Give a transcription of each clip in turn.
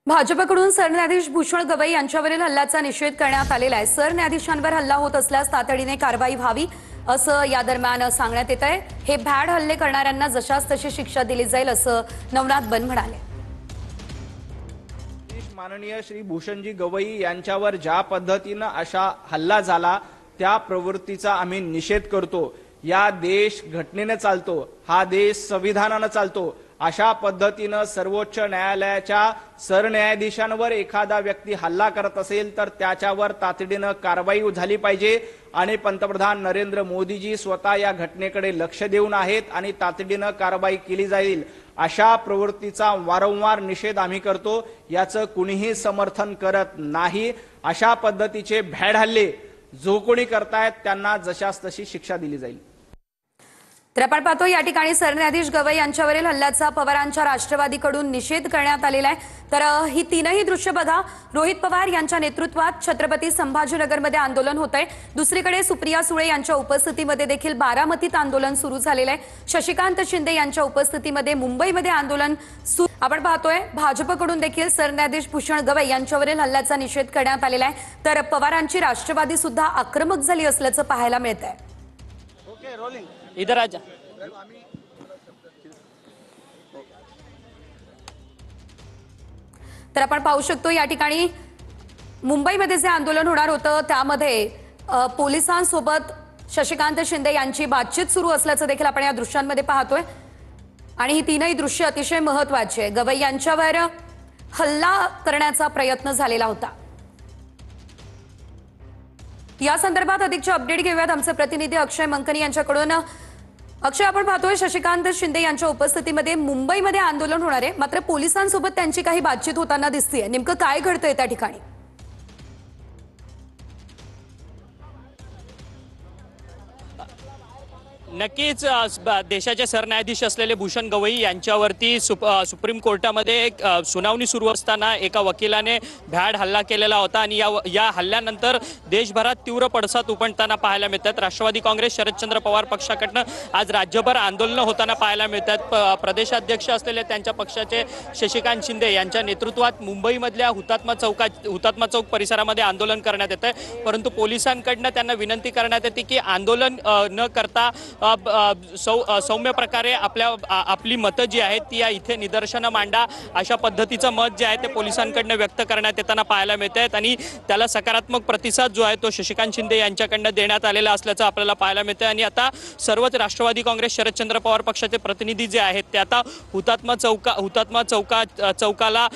भाजपकडून सरन्यायाधीश भूषण गवई यांच्यावरील हल्ल्याचा निषेध करण्यात आलेला आहे। सरन्यायाधीशांवर हल्ला होत असल्यास तातडीने कारवाई व्हावी असं या दरम्यान सांगण्यात येत आहे। हे भ्याड हल्ले करणाऱ्यांना जशास तशी शिक्षा दिली जाईल असं नवनाथ बन म्हणाले। माननीय श्री भूषणजी गवई यांच्यावर ज्या पद्धतीने अशा हल्ला झाला त्या प्रवृत्तीचा आम्ही निषेध करतो। या देश घटनेने चालतो, हा देश संविधानाने चालतो। अशा पद्धतीने सर्वोच्च न्यायालयाच्या सरन्यायाधीशांवर एखादा व्यक्ती हल्ला करत असेल तर त्याच्यावर तातडीने कारवाई झाली पाहिजे आणि पंतप्रधान नरेंद्र मोदीजी स्वतः या घटनेकडे लक्ष देऊन आहेत आणि तातडीने कारवाई केली जाईल। अशा प्रवृत्तीचा वारंवार निषेध आम्ही करतो, याचं कुणीही समर्थन करत नाही। अशा पद्धतीचे भ्याड हल्ले जो कोणी करतायत त्यांना जशास तशी शिक्षा दिली जाईल। तर आपण पाहतो या ठिकाणी सरन्यायाधीश गवई यांच्यावरील हल्ल्याचा पवारांच्या राष्ट्रवादीकडून निषेध करण्यात आलेला आहे। तर ही तीनही दृश्य बघा, रोहित पवार यांच्या नेतृत्वात छत्रपती संभाजीनगरमध्ये आंदोलन होत आहे। दुसरीकडे सुप्रिया सुळे यांच्या उपस्थितीमध्ये देखील बारामतीत आंदोलन सुरू झालेलं आहे। शशिकांत शिंदे यांच्या उपस्थितीमध्ये मुंबईमध्ये आंदोलन सुरू। आपण पाहतोय भाजपकडून देखील सरन्यायाधीश भूषण गवई यांच्यावरील हल्ल्याचा निषेध करण्यात आलेला आहे। तर पवारांची राष्ट्रवादी सुद्धा आक्रमक झाली असल्याचं पाहायला मिळत आहे। ओके, रोलिंग इधर आजा। तर आपण पाहू शकतो या ठिकाणी मुंबईमध्ये जे आंदोलन होणार होतं त्यामध्ये पोलिसांसोबत शशिकांत शिंदे यांची बातचीत सुरू असल्याचं देखील आपण या दृश्यांमध्ये पाहतोय आणि ही तीनही दृश्य अतिशय महत्त्वाची आहे। गवई यांच्यावर हल्ला करण्याचा प्रयत्न झालेला होता। या संदर्भात अधिकचे अपडेट घेऊयात आमचे प्रतिनिधी अक्षय मंकनी यांच्याकडून। अक्षय, आपण पाहतोय शशिकांत शिंदे यांच्या उपस्थितीमध्ये मुंबईमध्ये आंदोलन होणार आहे, मात्र पोलिसांसोबत त्यांची काही बातचीत होताना दिसतेय। नेमकं काय घडतंय त्या ठिकाणी? नक्कीच देशाचे सरन्यायाधीश असलेले भूषण गवई यांच्यावरती सुप्रीम कोर्टामध्ये सुनावणी सुरू असताना एका वकिलाने भ्याड हल्ला केलेला होता आणि या हल्ल्यानंतर देशभरात तीव्र पडसाद उमटताना पाहायला मिळतात। राष्ट्रवादी काँग्रेस शरदचंद्र पवार पक्षाकडनं आज राज्यभर आंदोलनं होताना पाहायला मिळतात। प्रदेशाध्यक्ष असलेले त्यांच्या पक्षाचे शशिकांत शिंदे यांच्या नेतृत्वात मुंबईमधल्या हुतात्मा चौक परिसरामध्ये आंदोलन करण्यात येतं, परंतु पोलिसांकडनं त्यांना विनंती करण्यात येते की आंदोलन न करता सौम्य प्रकारे आपली मतं जी आहेत ती इथे निदर्शनं मांडा, अशा पद्धतीचं मत जे आहे ते पोलिसांकडनं व्यक्त करण्यात येताना पाहायला मिळत आहेत आणि त्याला सकारात्मक प्रतिसाद जो आहे तो शशिकांत शिंदे यांच्याकडनं देण्यात आलेला असल्याचं आपल्याला पाहायला मिळतं। आणि आता सर्वच राष्ट्रवादी काँग्रेस शरदचंद्र पवार पक्षाचे प्रतिनिधी जे आहेत ते आता हुतात्मा चौकाला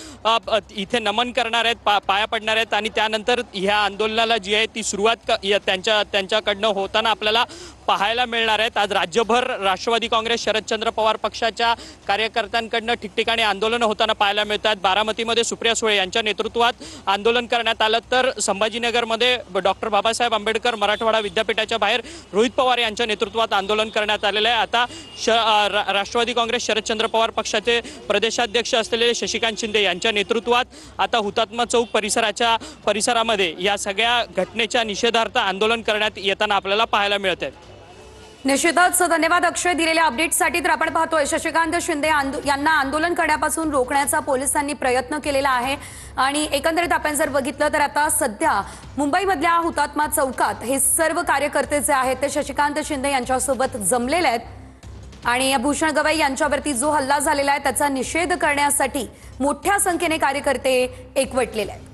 इथे नमन करणार आहेत, पाया पडणार आहेत आणि त्यानंतर ह्या आंदोलनाला जी आहे ती सुरुवात त्यांच्याकडनं होताना आपल्याला पाहायला मिळणार आहेत। आज राज्यभर राष्ट्रवादी काँग्रेस शरदचंद्र पवार पक्षाच्या कार्यकर्त्यांकडनं ठिकठिकाणी आंदोलन होताना पाहायला मिळतात। बारामतीमध्ये सुप्रिया सुळे यांच्या नेतृत्वात आंदोलन करण्यात आलं, तर संभाजीनगरमध्ये डॉक्टर बाबासाहेब आंबेडकर मराठवाडा विद्यापीठाच्या बाहेर रोहित पवार यांच्या नेतृत्वात आंदोलन करण्यात आलेलं आहे। आता राष्ट्रवादी काँग्रेस शरदचंद्र पवार पक्षाचे प्रदेशाध्यक्ष असलेले शशिकांत शिंदे यांच्या नेतृत्वात आता हुतात्मा चौक परिसरामध्ये या सगळ्या घटनेच्या निषेधार्थ आंदोलन करण्यात येताना आपल्याला पाहायला मिळत आहे। निश्चितच धन्यवाद अक्षय दिलेल्या अपडेटसाठी। तर आपण पाहतोय शशिकांत शिंदे यांना आंदोलन करण्यापासून रोखण्याचा पोलिसांनी प्रयत्न केलेला आहे आणि एकंदरीत आपण जर बघितलं तर आता सध्या मुंबईमधल्या हुतात्मा चौकात हे सर्व कार्यकर्ते जे आहेत ते शशिकांत शिंदे यांच्यासोबत जमलेले आहेत आणि भूषण गवई यांच्यावरती जो हल्ला झालेला आहे त्याचा निषेध करण्यासाठी मोठ्या संख्येने कार्यकर्ते एकवटलेले आहेत।